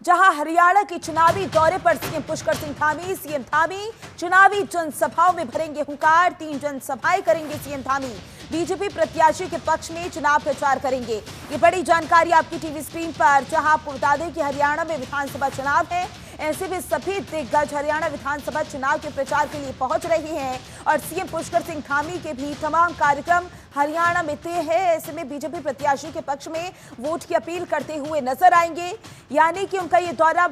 जहां हरियाणा के चुनावी दौरे पर सीएम पुष्कर सिंह धामी। सीएम धामी चुनावी जनसभाओं में भरेंगे हुंकार। 3 जनसभाएं करेंगे सीएम धामी। बीजेपी प्रत्याशी के पक्ष में चुनाव प्रचार करेंगे। ये बड़ी जानकारी आपकी टीवी स्क्रीन पर। जहां आपको बता दें कि हरियाणा में विधानसभा चुनाव है, ऐसे में सभी दिग्गज हरियाणा विधानसभा चुनाव के प्रचार के लिए पहुंच रहे हैं और सीएम पुष्कर सिंह धामी के भी तमाम कार्यक्रम हरियाणा में तय है। ऐसे में बीजेपी प्रत्याशी के पक्ष में वोट की अपील करते हुए नजर आएंगे, यानी कि उनका ये दौरा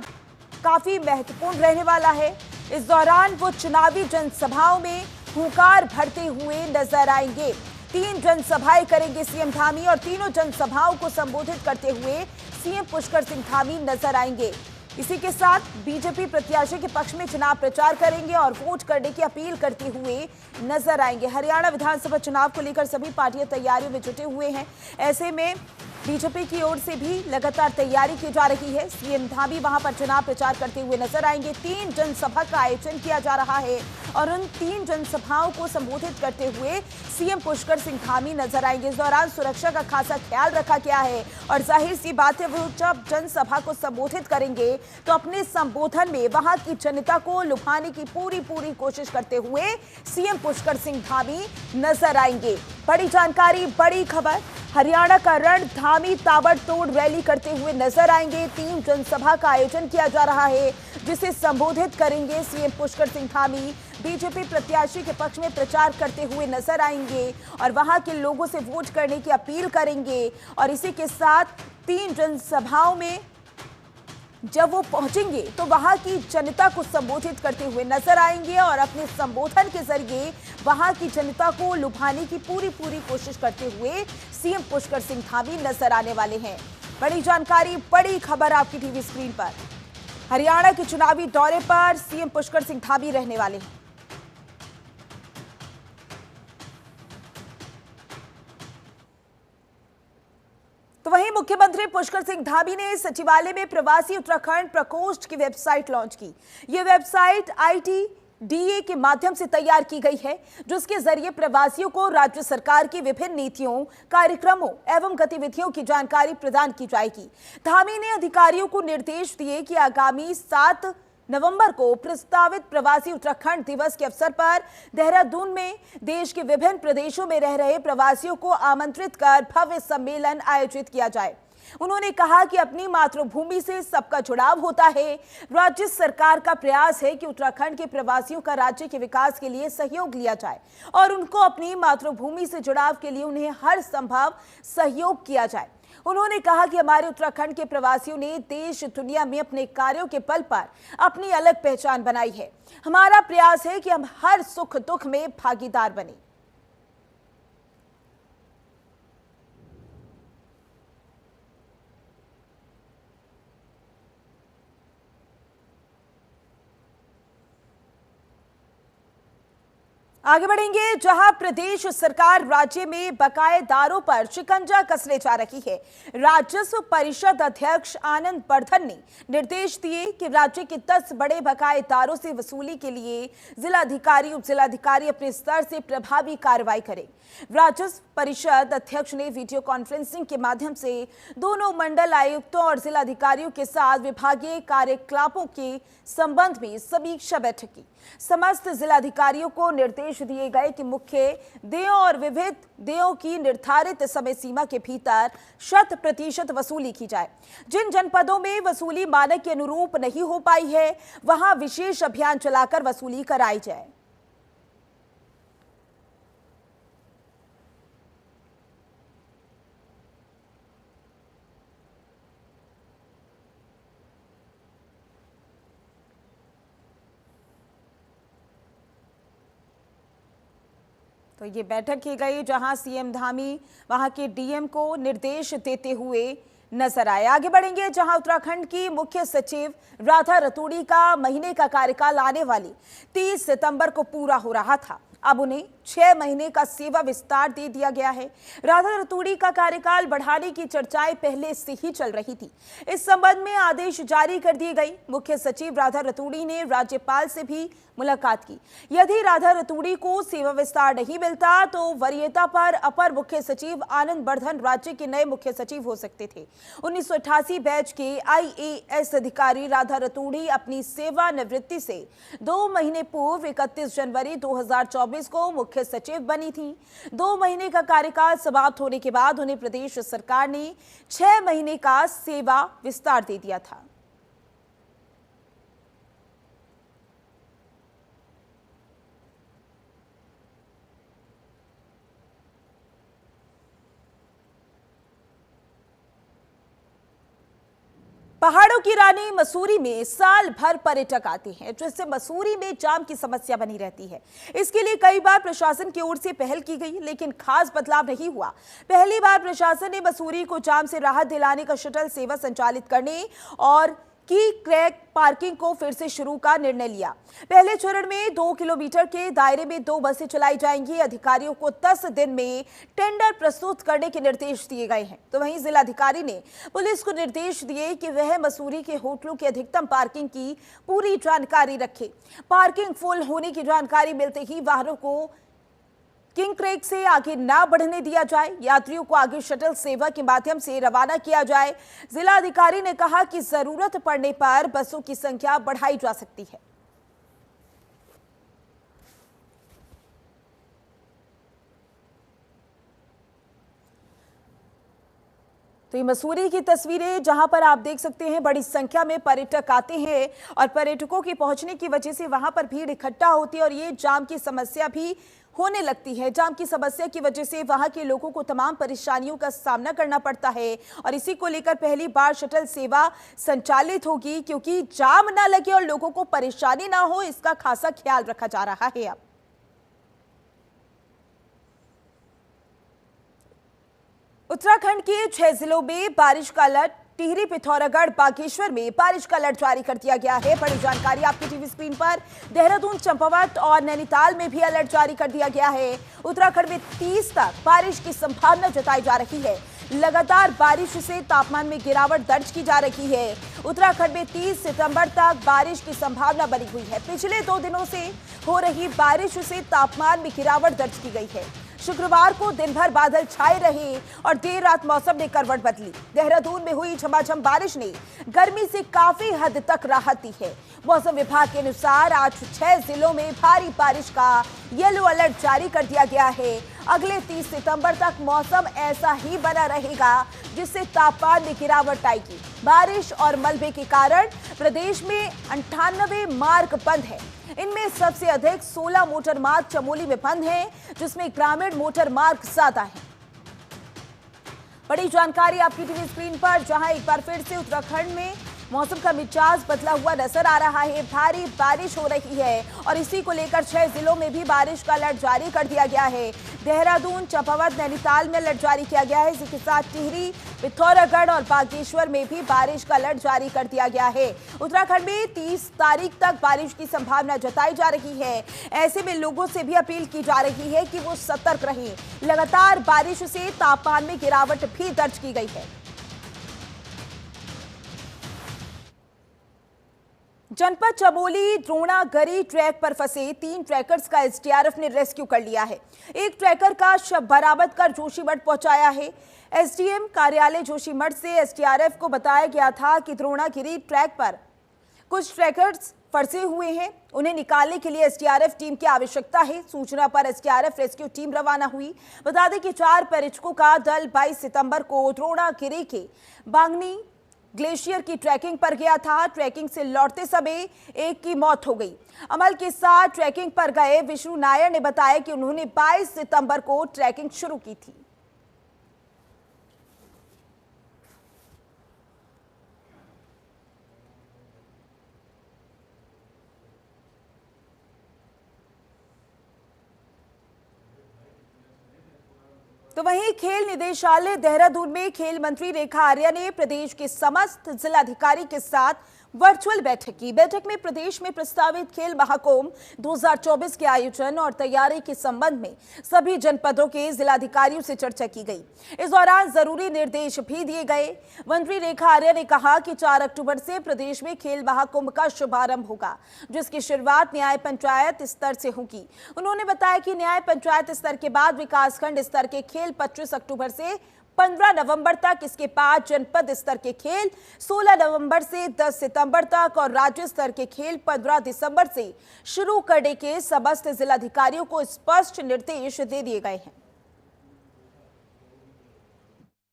काफी महत्वपूर्ण रहने वाला है। इस दौरान वो चुनावी जनसभाओं में हुंकार भरते हुए नजर आएंगे। 3 जनसभाएं करेंगे सीएम धामी और तीनों जनसभाओं को संबोधित करते हुए सीएम पुष्कर सिंह धामी नजर आएंगे। इसी के साथ बीजेपी प्रत्याशी के पक्ष में चुनाव प्रचार करेंगे और वोट करने की अपील करते हुए नजर आएंगे। हरियाणा विधानसभा चुनाव को लेकर सभी पार्टियां तैयारियों में जुटे हुए हैं। ऐसे में बीजेपी की ओर से भी लगातार तैयारी की जा रही है। सीएम धामी वहां पर चुनाव प्रचार करते हुए नजर आएंगे। 3 जनसभा का आयोजन किया जा रहा है और उन 3 जनसभाओं को संबोधित करते हुए सीएम पुष्कर सिंह धामी नजर आएंगे। इस दौरान सुरक्षा का खासा ख्याल रखा गया है और जाहिर सी बात है, वो जब जनसभा को संबोधित करेंगे तो अपने संबोधन में वहां की जनता को लुभाने की पूरी कोशिश करते हुए सीएम पुष्कर सिंह धामी नजर आएंगे। बड़ी जानकारी, बड़ी खबर। हरियाणा का रण धामी ताबड़तोड़ रैली करते हुए नजर आएंगे। 3 जनसभा का आयोजन किया जा रहा है, जिसे संबोधित करेंगे सीएम पुष्कर सिंह धामी। बीजेपी प्रत्याशी के पक्ष में प्रचार करते हुए नजर आएंगे और वहां के लोगों से वोट करने की अपील करेंगे। और इसी के साथ 3 जनसभाओं में जब वो पहुंचेंगे तो वहां की जनता को संबोधित करते हुए नजर आएंगे और अपने संबोधन के जरिए वहां की जनता को लुभाने की पूरी कोशिश करते हुए सीएम पुष्कर सिंह धामी नजर आने वाले हैं। बड़ी जानकारी, बड़ी खबर आपकी टीवी स्क्रीन पर। हरियाणा के चुनावी दौरे पर सीएम पुष्कर सिंह धामी रहने वाले हैं। तो वहीं मुख्यमंत्री पुष्कर सिंह धामी ने सचिवालय में प्रवासी उत्तराखंड प्रकोष्ठ की वेबसाइट लॉन्च की। यह वेबसाइट ITDA के माध्यम से तैयार की गई है, जिसके जरिए प्रवासियों को राज्य सरकार की विभिन्न नीतियों, कार्यक्रमों एवं गतिविधियों की जानकारी प्रदान की जाएगी। धामी ने अधिकारियों को निर्देश दिए कि आगामी 7 नवंबर को प्रस्तावित प्रवासी उत्तराखंड दिवस के अवसर पर देहरादून में देश के विभिन्न प्रदेशों में रह रहे प्रवासियों को आमंत्रित कर भव्य सम्मेलन आयोजित किया जाए। उन्होंने कहा कि अपनी मातृभूमि से सबका जुड़ाव होता है। राज्य सरकार का प्रयास है कि उत्तराखंड के प्रवासियों का राज्य के विकास के लिए सहयोग लिया जाए और उनको अपनी मातृभूमि से जुड़ाव के लिए उन्हें हर संभव सहयोग किया जाए। उन्होंने कहा कि हमारे उत्तराखंड के प्रवासियों ने देश दुनिया में अपने कार्यों के बल पर अपनी अलग पहचान बनाई है। हमारा प्रयास है कि हम हर सुख दुख में भागीदार बने। आगे बढ़ेंगे, जहां प्रदेश सरकार राज्य में बकायेदारों पर शिकंजा कसने जा रही है। राजस्व परिषद अध्यक्ष आनंद वर्धन ने निर्देश दिए कि राज्य के 10 बड़े बकायेदारों से वसूली के लिए जिलाधिकारी, उप जिलाधिकारी अपने स्तर से प्रभावी कार्रवाई करें। राजस्व परिषद अध्यक्ष ने वीडियो कॉन्फ्रेंसिंग के माध्यम से दोनों मंडल आयुक्तों और जिलाधिकारियों के साथ विभागीय कार्यकलापों के संबंध में समीक्षा बैठक की। समस्त जिलाधिकारियों को निर्देश दिए गए कि मुख्य देयों और विविध देयों की निर्धारित समय सीमा के भीतर 100% वसूली की जाए। जिन जनपदों में वसूली मानक के अनुरूप नहीं हो पाई है, वहां विशेष अभियान चलाकर वसूली कराई जाए। तो ये बैठक की गई, जहां सीएम धामी वहां के डीएम को निर्देश देते हुए नजर आए। आगे बढ़ेंगे, जहां उत्तराखंड की मुख्य सचिव राधा रतूड़ी का महीने का कार्यकाल आने वाली 30 सितंबर को पूरा हो रहा था। अब उन्हें 6 महीने का सेवा विस्तार दे दिया गया है। राधा रतूड़ी का कार्यकाल बढ़ाने की चर्चाएं पहले से ही चल रही थी। इस संबंध में आदेश जारी कर दिए गए। मुख्य सचिव राधा रतूड़ी ने राज्यपाल से भी मुलाकात की। यदि राधा रतूड़ी को सेवा विस्तार नहीं मिलता तो वरीयता पर अपर मुख्य सचिव आनंद बर्धन राज्य के नए मुख्य सचिव हो सकते थे। 1988 बैच के IAS अधिकारी राधा रतूड़ी अपनी सेवानिवृत्ति से 2 महीने पूर्व 31 जनवरी 2024 को मुख्य सचिव बनी थी। 2 महीने का कार्यकाल समाप्त होने के बाद उन्हें प्रदेश सरकार ने 6 महीने का सेवा विस्तार दे दिया था। पहाड़ों की रानी मसूरी में साल भर पर्यटक आते हैं, जिससे मसूरी में जाम की समस्या बनी रहती है। इसके लिए कई बार प्रशासन की ओर से पहल की गई, लेकिन खास बदलाव नहीं हुआ। पहली बार प्रशासन ने मसूरी को जाम से राहत दिलाने का शटल सेवा संचालित करने और की क्रैक पार्किंग को फिर से शुरू का निर्णय लिया। पहले चरण में 2 किलोमीटर के दायरे में 2 बसें चलाई जाएंगी। अधिकारियों को 10 दिन में टेंडर प्रस्तुत करने के निर्देश दिए गए हैं। तो वहीं जिलाधिकारी ने पुलिस को निर्देश दिए कि वह मसूरी के होटलों की अधिकतम पार्किंग की पूरी जानकारी रखे। पार्किंग फुल होने की जानकारी मिलते ही वाहनों को किंग क्रैक से आगे ना बढ़ने दिया जाए। यात्रियों को आगे शटल सेवा के माध्यम से रवाना किया जाए। जिला अधिकारी ने कहा कि जरूरत पड़ने पर बसों की संख्या बढ़ाई जा सकती है। तो ये मसूरी की तस्वीरें, जहां पर आप देख सकते हैं बड़ी संख्या में पर्यटक आते हैं और पर्यटकों के पहुंचने की वजह से वहां पर भीड़ इकट्ठा होती है और ये जाम की समस्या भी होने लगती है। जाम की समस्या की वजह से वहां के लोगों को तमाम परेशानियों का सामना करना पड़ता है और इसी को लेकर पहली बार शटल सेवा संचालित होगी, क्योंकि जाम ना लगे और लोगों को परेशानी ना हो, इसका खासा ख्याल रखा जा रहा है। अब उत्तराखंड के 6 जिलों में बारिश का अलर्ट। टिहरी, पिथौरागढ़, बागेश्वर में बारिश का अलर्ट जारी कर दिया गया है। बड़ी जानकारी आपकी टीवी स्क्रीन पर। देहरादून, चंपावत और नैनीताल में भी अलर्ट जारी कर दिया गया है। उत्तराखंड में 30 तक बारिश की संभावना जताई जा रही है। लगातार बारिश से तापमान में गिरावट दर्ज की जा रही है। उत्तराखंड में 30 सितंबर तक बारिश की संभावना बनी हुई है। पिछले 2 दिनों से हो रही बारिश से तापमान में गिरावट दर्ज की गई है। शुक्रवार को दिन भर बादल छाए रहे और देर रात मौसम ने करवट बदली। देहरादून में हुई झमाझम बारिश ने गर्मी से काफी हद तक राहत दी है। मौसम विभाग के अनुसार आज 6 जिलों में भारी बारिश का येलो अलर्ट जारी कर दिया गया है। अगले 30 सितंबर तक मौसम ऐसा ही बना रहेगा, जिससे तापमान में गिरावट आएगी। बारिश और मलबे के कारण प्रदेश में 98 मार्ग बंद है। इनमें सबसे अधिक 16 मोटर मार्ग चमोली में बंद हैं, जिसमें ग्रामीण मोटर मार्ग ज्यादा है। बड़ी जानकारी आपकी टीवी स्क्रीन पर, जहां एक बार फिर से उत्तराखंड में मौसम का मिजाज बदला हुआ नजर आ रहा है। भारी बारिश हो रही है और इसी को लेकर 6 जिलों में भी बारिश का अलर्ट जारी कर दिया गया है। देहरादून, चंपावत, नैनीताल में अलर्ट जारी किया गया है। इसी के साथ टिहरी, पिथौरागढ़ और बागेश्वर में भी बारिश का अलर्ट जारी कर दिया गया है। उत्तराखंड में 30 तारीख तक बारिश की संभावना जताई जा रही है। ऐसे में लोगों से भी अपील की जा रही है कि वो सतर्क रहें। लगातार बारिश से तापमान में गिरावट भी दर्ज की गई है। जनपद चमोली द्रोणागरी ट्रैक पर फंसे 3 ट्रैकर्स का एसडीआरएफ ने रेस्क्यू कर लिया है। एक ट्रैकर का शव बरामद कर जोशीमठ पहुंचाया है। एसडीएम कार्यालय जोशीमठ से एसडीआरएफ को बताया गया था कि द्रोणागिरी ट्रैक पर कुछ ट्रैकर्स फंसे हुए हैं। उन्हें निकालने के लिए एसडीआरएफ टीम की आवश्यकता है। सूचना पर एसडीआरएफ रेस्क्यू टीम रवाना हुई। बता दें कि 4 पर्यटकों का दल 22 सितंबर को द्रोणागिरी के बांगनी ग्लेशियर की ट्रैकिंग पर गया था। ट्रैकिंग से लौटते समय एक की मौत हो गई। अमल के साथ ट्रैकिंग पर गए विष्णु नायर ने बताया कि उन्होंने 22 सितंबर को ट्रैकिंग शुरू की थी। तो वहीं खेल निदेशालय देहरादून में खेल मंत्री रेखा आर्या ने प्रदेश के समस्त जिलाधिकारी के साथ वर्चुअल बैठक की। बैठक में प्रदेश में प्रस्तावित खेल महाकुंभ 2024 के आयोजन और तैयारी के संबंध में सभी जनपदों के जिलाधिकारियों से चर्चा की गई। इस दौरान जरूरी निर्देश भी दिए गए। मंत्री रेखा आर्या ने कहा कि 4 अक्टूबर से प्रदेश में खेल महाकुंभ का शुभारंभ होगा, जिसकी शुरुआत न्याय पंचायत स्तर से होगी। उन्होंने बताया कि न्याय पंचायत स्तर के बाद विकासखंड स्तर के खेल 25 अक्टूबर से 15 नवंबर तक, इसके बाद जनपद स्तर के खेल 16 नवंबर से 10 सितंबर तक और राज्य स्तर के खेल 15 दिसंबर से शुरू करने के समस्त जिलाधिकारियों को स्पष्ट निर्देश दे दिए गए हैं।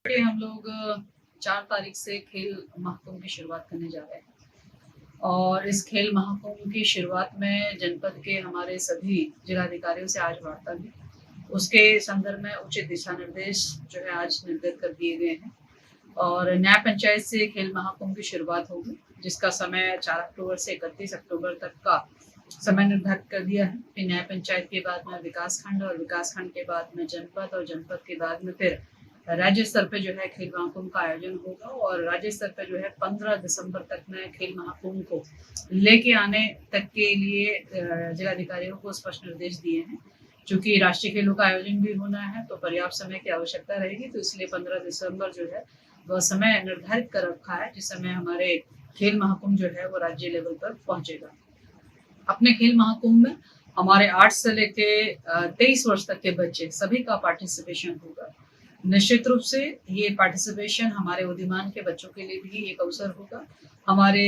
हम लोग 4 तारीख से खेल महाकुंभ की शुरुआत करने जा रहे हैं और इस खेल महाकुंभ की शुरुआत में जनपद के हमारे सभी जिलाधिकारियों से आज वार्ता हुई। उसके संदर्भ में उचित दिशा निर्देश जो है आज निर्गत कर दिए गए हैं और न्याय पंचायत से खेल महाकुंभ की शुरुआत होगी, जिसका समय 4 अक्टूबर से 31 अक्टूबर तक का समय निर्धारित कर दिया है। फिर न्याय पंचायत के बाद में विकासखंड और विकासखंड के बाद में जनपद और जनपद के बाद में फिर राज्य स्तर पे जो है खेल महाकुंभ का आयोजन होगा और राज्य स्तर पे जो है 15 दिसंबर तक में खेल महाकुंभ को लेके आने तक के लिए जिलाधिकारियों को स्पष्ट निर्देश दिए हैं। चूंकि राष्ट्रीय खेलों का आयोजन भी होना है तो पर्याप्त समय की आवश्यकता रहेगी, तो इसलिए 15 दिसंबर जो है वह समय निर्धारित कर रखा है, जिस समय हमारे खेल महाकुंभ जो है वो राज्य लेवल पर पहुंचेगा। अपने खेल महाकुंभ में हमारे 8 से लेके 23 वर्ष तक के बच्चे सभी का पार्टिसिपेशन होगा। निश्चित रूप से ये पार्टिसिपेशन हमारे उदीयमान के बच्चों के लिए भी एक अवसर होगा। हमारे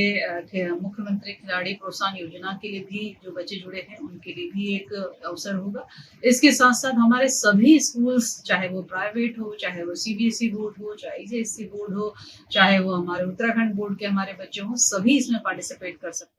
मुख्यमंत्री खिलाड़ी प्रोत्साहन योजना के लिए भी जो बच्चे जुड़े हैं उनके लिए भी एक अवसर होगा। इसके साथ साथ हमारे सभी स्कूल्स, चाहे वो प्राइवेट हो, चाहे वो सीबीएसई बोर्ड हो, चाहे आईसीएसई बोर्ड हो, चाहे वो हमारे उत्तराखंड बोर्ड के हमारे बच्चे हों, सभी इसमें पार्टिसिपेट कर सकते हैं।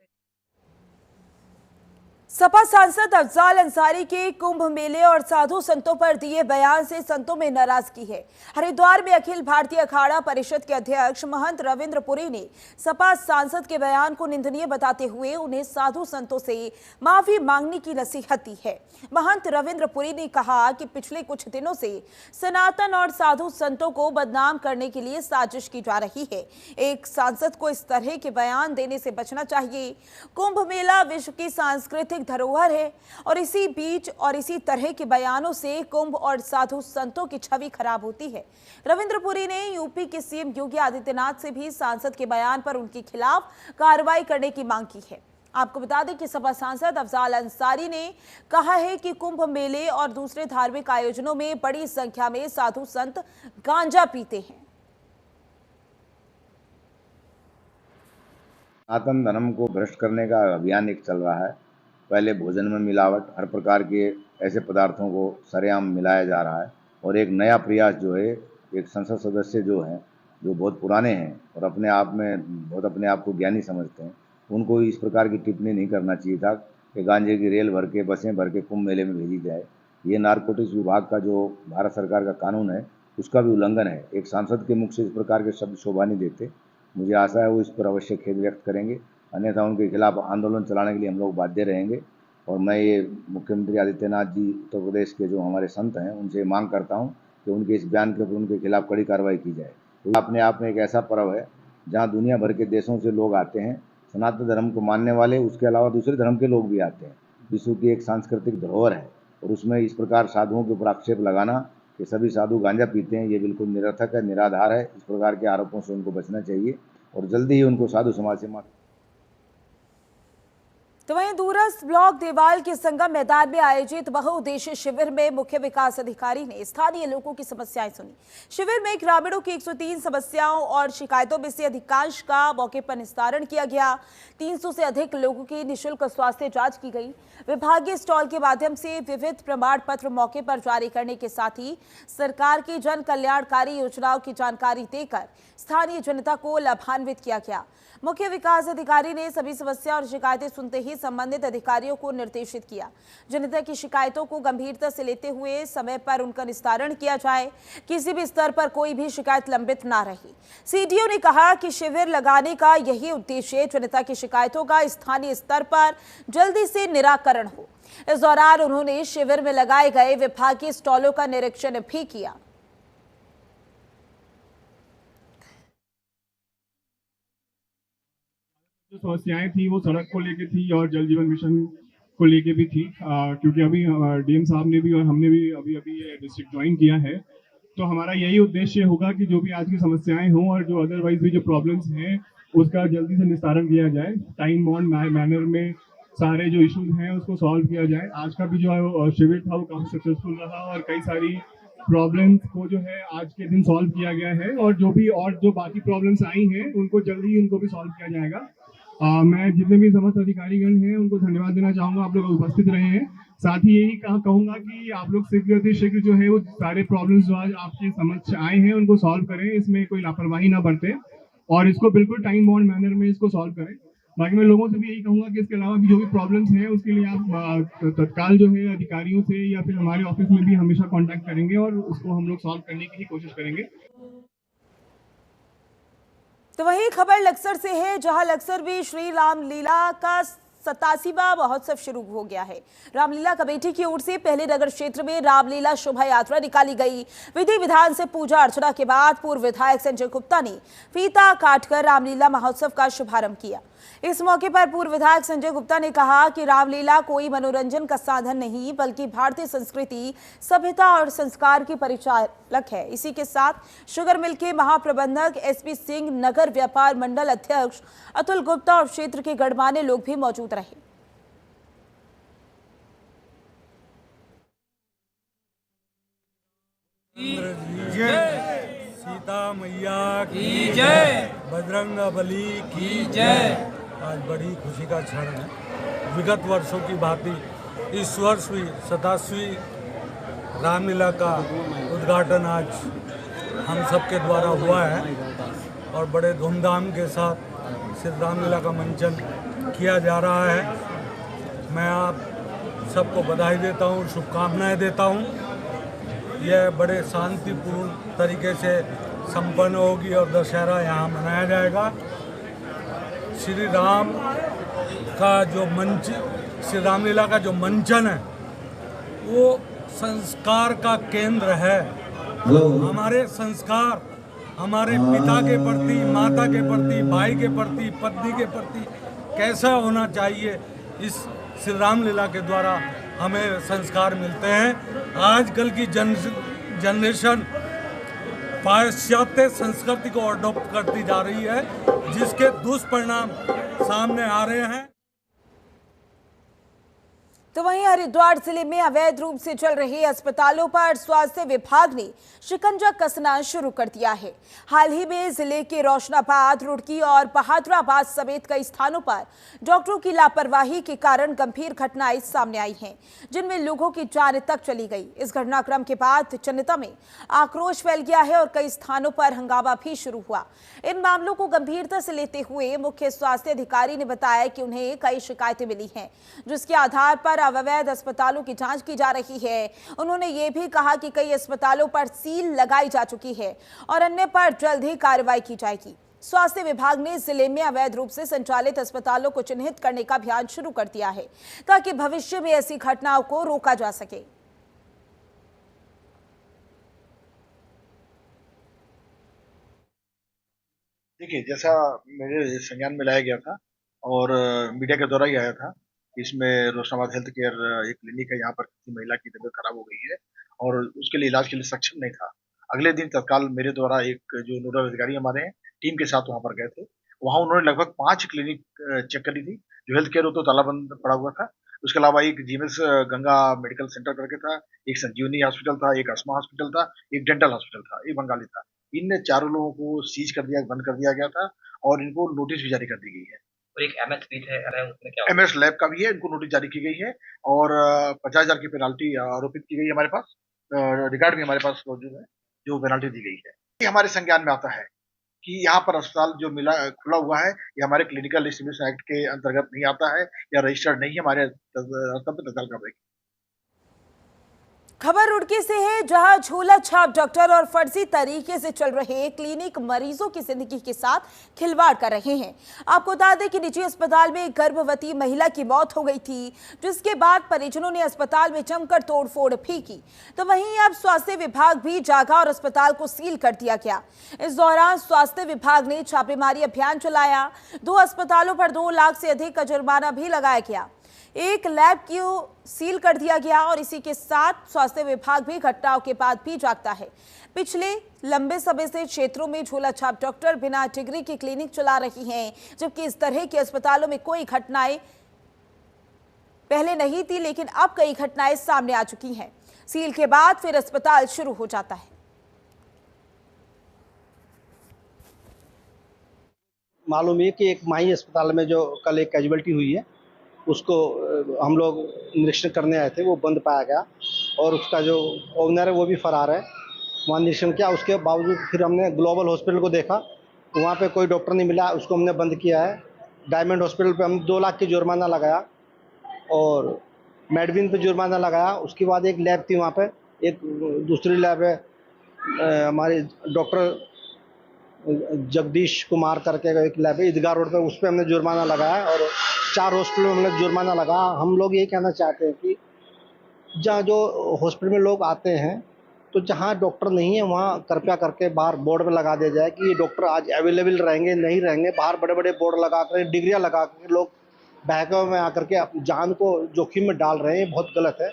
सपा सांसद अफजाल अंसारी के कुंभ मेले और साधु संतों पर दिए बयान से संतों में नाराजगी है। हरिद्वार में अखिल भारतीय अखाड़ा परिषद के अध्यक्ष महंत रविंद्र पुरी ने सपा सांसद के बयान को निंदनीय बताते हुए उन्हें साधु संतों से माफी मांगने की नसीहत दी है। महंत रविंद्र पुरी ने कहा कि पिछले कुछ दिनों से सनातन और साधु संतों को बदनाम करने के लिए साजिश की जा रही है। एक सांसद को इस तरह के बयान देने से बचना चाहिए। कुंभ मेला विश्व की सांस्कृतिक धरोहर है और इसी बीच और इसी तरह के बयानों से कुंभ और साधु संतों की छवि खराब होती है। रविंद्र पुरी ने यूपी के सीएम योगी आदित्यनाथ से भी सांसद के बयान पर उनके खिलाफ कार्रवाई करने की मांग की है। आपको बता दें कि सपा सांसद अफजाल अंसारी ने कहा है कि कुंभ मेले और दूसरे धार्मिक आयोजनों में बड़ी संख्या में साधु संत गांजा पीते हैं। सनातन धर्म को भ्रष्ट करने का अभियान एक चल रहा है। पहले भोजन में मिलावट, हर प्रकार के ऐसे पदार्थों को सरेआम मिलाया जा रहा है और एक नया प्रयास जो है, एक संसद सदस्य जो हैं, जो बहुत पुराने हैं और अपने आप को ज्ञानी समझते हैं, उनको इस प्रकार की टिप्पणी नहीं करना चाहिए था कि गांजे की रेल भर के, बसें भर के कुंभ मेले में भेजी जाए। ये नारकोटिक्स विभाग का जो भारत सरकार का कानून है उसका भी उल्लंघन है। एक सांसद के मुख से इस प्रकार के शब्द शोभा नहीं देते। मुझे आशा है वो इस पर अवश्य खेद व्यक्त करेंगे, अन्यथा उनके खिलाफ आंदोलन चलाने के लिए हम लोग बाध्य रहेंगे। और मैं ये मुख्यमंत्री आदित्यनाथ जी, उत्तर प्रदेश के जो हमारे संत हैं, उनसे मांग करता हूं कि उनके इस बयान के ऊपर उनके खिलाफ कड़ी कार्रवाई की जाए। तो अपने आप में एक ऐसा पर्व है जहां दुनिया भर के देशों से लोग आते हैं, सनातन धर्म को मानने वाले, उसके अलावा दूसरे धर्म के लोग भी आते हैं। विश्व की एक सांस्कृतिक धरोहर है और उसमें इस प्रकार साधुओं के ऊपर आक्षेप लगाना कि सभी साधु गांजा पीते हैं, ये बिल्कुल निरर्थक है, निराधार है। इस प्रकार के आरोपों से उनको बचना चाहिए और जल्दी ही उनको साधु समाज से माफी। तो वहीं दूरस्थ ब्लॉक देवाल के संगम मैदान में आयोजित बहुउद्देशीय शिविर में मुख्य विकास अधिकारी ने स्थानीय लोगों की समस्याएं सुनी। शिविर में ग्रामीणों की 103 समस्याओं और शिकायतों में से अधिकांश का मौके पर निस्तारण किया गया। 300 से अधिक लोगों की निःशुल्क स्वास्थ्य जांच की गई। विभागीय स्टॉल के माध्यम से विविध प्रमाण पत्र मौके पर जारी करने के साथ ही सरकार की जन कल्याणकारी योजनाओं की जानकारी देकर स्थानीय जनता को लाभान्वित किया गया। मुख्य विकास अधिकारी ने सभी समस्या और शिकायतें सुनते ही संबंधित अधिकारियों को निर्देशित किया। जनता की शिकायतों को गंभीरता से लेते हुए समय पर उनका निस्तारण किया जाए, किसी भी स्तर पर कोई भी शिकायत लंबित ना रही। सीडीओ ने कहा कि शिविर लगाने का यही उद्देश्य जनता की शिकायतों का स्थानीय स्तर पर जल्दी से निराकरण हो। इस दौरान उन्होंने शिविर में लगाए गए विभागीय स्टॉलों का निरीक्षण भी किया। जो समस्याएं थी वो सड़क को लेके थी और जल जीवन मिशन को लेके भी थी, क्योंकि अभी डीएम साहब ने भी और हमने भी अभी अभी ये डिस्ट्रिक्ट ज्वाइन किया है। तो हमारा यही उद्देश्य होगा कि जो भी आज की समस्याएं हों और जो अदरवाइज भी जो प्रॉब्लम्स हैं उसका जल्दी से निस्तारण किया जाए, टाइम बाउंड मैनर में सारे जो इश्यूज हैं उसको सॉल्व किया जाए। आज का भी जो शिविर था वो काफी सक्सेसफुल रहा और कई सारी प्रॉब्लम्स को जो है आज के दिन सॉल्व किया गया है, और जो बाकी प्रॉब्लम्स आई हैं उनको जल्दी ही उनको भी सॉल्व किया जाएगा। मैं जितने भी समस्त अधिकारीगण हैं उनको धन्यवाद देना चाहूंगा, आप लोग उपस्थित रहे हैं। साथ ही यही कहूंगा कि आप लोग शीघ्र जो है वो सारे प्रॉब्लम्स जो आज आपके समक्ष आए हैं उनको सॉल्व करें, इसमें कोई लापरवाही ना बरते और इसको बिल्कुल टाइम बाउंड मैनर में इसको सॉल्व करें। बाकी मैं लोगों से भी यही कहूंगा कि इसके अलावा भी जो भी प्रॉब्लम्स हैं उसके लिए आप तत्काल जो है अधिकारियों से या फिर हमारे ऑफिस में भी हमेशा कांटेक्ट करेंगे और उसको हम लोग सॉल्व करने की ही कोशिश करेंगे। तो वही खबर लक्सर से है, जहां लक्सर भी श्री रामलीला का 87वां महोत्सव शुरू हो गया है। रामलीला कमेटी की ओर से पहले नगर क्षेत्र में रामलीला शोभा यात्रा निकाली गई। विधि विधान से पूजा अर्चना के बाद पूर्व विधायक संजय गुप्ता ने फीता काटकर रामलीला महोत्सव का शुभारंभ किया। इस मौके पर पूर्व विधायक संजय गुप्ता ने कहा कि रामलीला कोई मनोरंजन का साधन नहीं बल्कि भारतीय संस्कृति, सभ्यता और संस्कार की परिचालक है। इसी के साथ शुगर मिल के महाप्रबंधक एसपी सिंह, नगर व्यापार मंडल अध्यक्ष अतुल गुप्ता और क्षेत्र के गणमान्य लोग भी मौजूद रहे। सीता मैया की जय, बजरंग बली की जय। आज बड़ी खुशी का क्षण है। विगत वर्षों की भांति इस वर्ष भी 87वीं रामलीला का उद्घाटन आज हम सबके द्वारा हुआ है और बड़े धूमधाम के साथ श्री रामलीला का मंचन किया जा रहा है। मैं आप सबको बधाई देता हूँ, शुभकामनाएं देता हूँ। यह बड़े शांतिपूर्ण तरीके से संपन्न होगी और दशहरा यहाँ मनाया जाएगा। श्री राम का जो मंच, श्री रामलीला का जो मंचन है वो संस्कार का केंद्र है। हमारे संस्कार हमारे पिता के प्रति, माता के प्रति, भाई के प्रति, पत्नी के प्रति कैसा होना चाहिए, इस श्री रामलीला के द्वारा हमें संस्कार मिलते हैं। आजकल की जनरेशन पाश्चात्य संस्कृति को अडॉप्ट करती जा रही है, जिसके दुष्परिणाम सामने आ रहे हैं। तो वहीं हरिद्वार जिले में अवैध रूप से चल रहे अस्पतालों पर स्वास्थ्य विभाग ने शिकंजा कसना शुरू कर दिया है। हाल ही में जिले के रोशनाबाद, रुड़की और बहादुराबाद समेत कई स्थानों पर डॉक्टरों की लापरवाही के कारण गंभीर घटनाएं सामने आई हैं, जिनमें लोगों की जान तक चली गई। इस घटनाक्रम के बाद जनता में आक्रोश फैल गया है और कई स्थानों पर हंगामा भी शुरू हुआ। इन मामलों को गंभीरता से लेते हुए मुख्य स्वास्थ्य अधिकारी ने बताया कि उन्हें कई शिकायतें मिली हैं, जिसके आधार पर अवैध अस्पतालों की जांच की जा रही है। उन्होंने ये भी कहा कि कई अस्पतालों पर सील लगाई जा चुकी है और अन्य पर जल्द ही कार्रवाई की जाएगी। स्वास्थ्य विभाग ने जिले में अवैध रूप से संचालित अस्पतालों को चिन्हित करने का अभियान शुरू कर दिया है, ताकि भविष्य में ऐसी घटनाओं को रोका जा सके। देखिए, जैसा मेरे संज्ञान में लाया गया था और मीडिया के द्वारा ही आया था, इसमें रोशनाबाद हेल्थ केयर एक क्लिनिक है, यहाँ पर किसी महिला की तबीयत खराब हो गई है और उसके लिए इलाज के लिए सक्षम नहीं था। अगले दिन तत्काल मेरे द्वारा एक जो नोडल अधिकारी हमारे हैं, टीम के साथ वहाँ पर गए थे। वहाँ उन्होंने लगभग 5 क्लिनिक चेक करी थी। जो हेल्थ केयर हो तो तालाबंद पड़ा हुआ था। उसके अलावा एक जीएमएस गंगा मेडिकल सेंटर करके था, एक संजीवनी हॉस्पिटल था, एक अस्मा हॉस्पिटल था, एक डेंटल हॉस्पिटल था, एक बंगाली था। इन चारों लोगों को सीज कर दिया, बंद कर दिया गया था और इनको नोटिस भी जारी कर दी गई है। और एक एमएस भी है, उसमें क्या एमएस लैब का भी है, इनको नोटिस जारी की गई है और 50,000 की पेनाल्टी आरोपित की गई है। हमारे पास रिकॉर्ड भी हमारे पास मौजूद है, जो पेनाल्टी दी गई है। ये हमारे संज्ञान में आता है कि यहाँ पर अस्पताल जो खुला हुआ है, ये हमारे क्लिनिकल डिस्ट्रीब्यूशन एक्ट के अंतर्गत नहीं आता है या रजिस्टर्ड नहीं है। हमारे तत्काल कार्रवाई। खबर रुड़की से है, जहां झोला छाप डॉक्टर और फर्जी तरीके से चल रहे क्लिनिक मरीजों की जिंदगी के साथ खिलवाड़ कर रहे हैं। आपको बता दें कि निजी अस्पताल में एक गर्भवती महिला की मौत हो गई थी, जिसके बाद परिजनों ने अस्पताल में जमकर तोड़फोड़ भी की। तो वहीं अब स्वास्थ्य विभाग भी जागा और अस्पताल को सील कर दिया गया। इस दौरान स्वास्थ्य विभाग ने छापेमारी अभियान चलाया। 2 अस्पतालों पर 2 लाख से अधिक का जुर्माना भी लगाया गया। एक लैब को सील कर दिया गया और इसी के साथ स्वास्थ्य विभाग भी घटनाओं के बाद भी जागता है। पिछले लंबे समय से क्षेत्रों में झोला छाप डॉक्टर बिना डिग्री की क्लिनिक चला रही हैं, जबकि इस तरह के अस्पतालों में कोई घटनाएं पहले नहीं थी, लेकिन अब कई घटनाएं सामने आ चुकी हैं। सील के बाद फिर अस्पताल शुरू हो जाता है। मालूम है कि एक माही अस्पताल में जो कल एक कैजुअलिटी हुई है, उसको हम लोग निरीक्षण करने आए थे, वो बंद पाया गया और उसका जो ओनर है वो भी फरार है। वहाँ निरीक्षण किया, उसके बावजूद फिर हमने ग्लोबल हॉस्पिटल को देखा, वहाँ पे कोई डॉक्टर नहीं मिला, उसको हमने बंद किया है। डायमंड हॉस्पिटल पे हम 2 लाख की जुर्माना लगाया और मेडविन पे जुर्माना लगाया। उसके बाद एक लैब थी वहाँ पे, एक दूसरी लैब है हमारे डॉक्टर जगदीश कुमार करके एक लैब है ईदगाह रोड पे, उस पर हमने जुर्माना लगाया और 4 हॉस्पिटल में हमने जुर्माना लगाया। हम लोग ये कहना चाहते हैं कि जहाँ जो हॉस्पिटल में लोग आते हैं, तो जहाँ डॉक्टर नहीं है वहाँ कृपया करके बाहर बोर्ड में लगा दिया जाए कि ये डॉक्टर आज अवेलेबल रहेंगे नहीं रहेंगे। बाहर बड़े बड़े बोर्ड लगा कर, डिग्रियाँ लगा कर लोग बहकावे में आकर के अपनी जान को जोखिम में डाल रहे हैं, बहुत गलत है।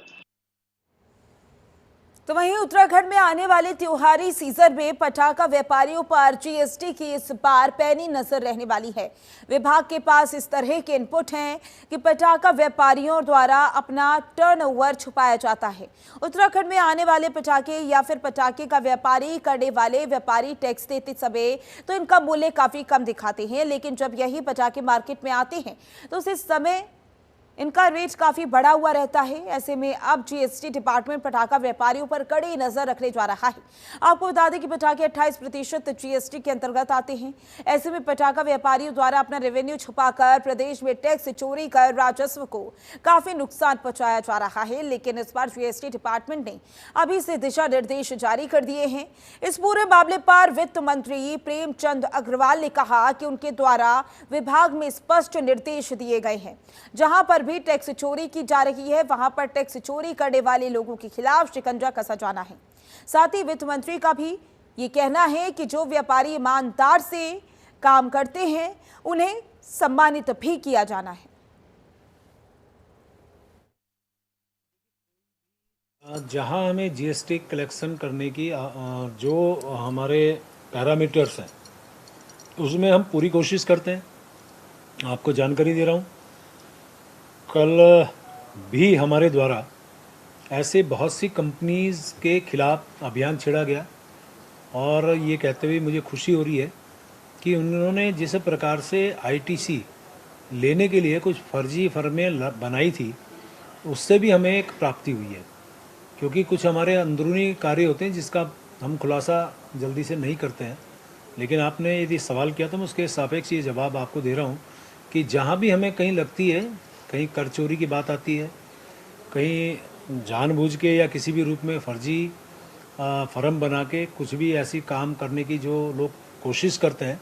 तो वहीं उत्तराखंड में आने वाले त्योहारी सीजन में पटाखा व्यापारियों पर जीएसटी की इस बार पैनी नजर रहने वाली है। विभाग के पास इस तरह के इनपुट हैं कि पटाखा व्यापारियों द्वारा अपना टर्नओवर छुपाया जाता है। उत्तराखंड में आने वाले पटाखे या फिर पटाखे का व्यापारी करने वाले व्यापारी टैक्स देते समय तो इनका मूल्य काफी कम दिखाते हैं, लेकिन जब यही पटाखे मार्केट में आते हैं तो उस समय इनका रेट काफी बढ़ा हुआ रहता है। ऐसे में अब जीएसटी डिपार्टमेंट पटाखा व्यापारियों पर कड़ी नजर रखने जा रहा है। आपको बता दें कि पटाखे 28% जीएसटी के अंतर्गत आते हैं। ऐसे में पटाखा व्यापारियों द्वारा अपना रेवेन्यू छुपाकर प्रदेश में टैक्स चोरी कर राजस्व को काफी नुकसान पहुंचाया जा रहा है। लेकिन इस बार जीएसटी डिपार्टमेंट ने अभी से दिशा निर्देश जारी कर दिए हैं। इस पूरे मामले पर वित्त मंत्री प्रेमचंद अग्रवाल ने कहा कि उनके द्वारा विभाग में स्पष्ट निर्देश दिए गए हैं, जहां पर भी टैक्स चोरी की जा रही है वहां पर टैक्स चोरी करने वाले लोगों के खिलाफ शिकंजा कसा जाना है। साथ ही वित्त मंत्री का भी ये कहना है कि जो व्यापारी ईमानदार से काम करते हैं उन्हें सम्मानित भी किया जाना है। जहां हमें जीएसटी कलेक्शन करने की जो हमारे पैरामीटर्स हैं उसमें हम पूरी कोशिश करते हैं। आपको जानकारी दे रहा हूं, कल भी हमारे द्वारा ऐसे बहुत सी कंपनीज़ के खिलाफ अभियान छेड़ा गया और ये कहते हुए मुझे खुशी हो रही है कि उन्होंने जिस प्रकार से आईटीसी लेने के लिए कुछ फर्जी फर्में बनाई थी, उससे भी हमें एक प्राप्ति हुई है। क्योंकि कुछ हमारे अंदरूनी कार्य होते हैं जिसका हम खुलासा जल्दी से नहीं करते हैं, लेकिन आपने यदि सवाल किया तो मैं उसके सापेक्ष ये जवाब आपको दे रहा हूँ कि जहाँ भी हमें कहीं लगती है, कहीं कर चोरी की बात आती है, कहीं जानबूझ के या किसी भी रूप में फर्जी फर्म बना के कुछ भी ऐसी काम करने की जो लोग कोशिश करते हैं,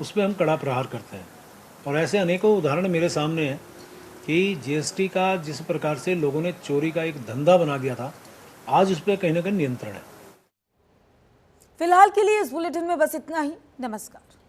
उस पर हम कड़ा प्रहार करते हैं। और ऐसे अनेकों उदाहरण मेरे सामने हैं कि जीएसटी का जिस प्रकार से लोगों ने चोरी का एक धंधा बना दिया था, आज उस पर कहीं ना कहीं नियंत्रण है। फिलहाल के लिए इस बुलेटिन में बस इतना ही। नमस्कार।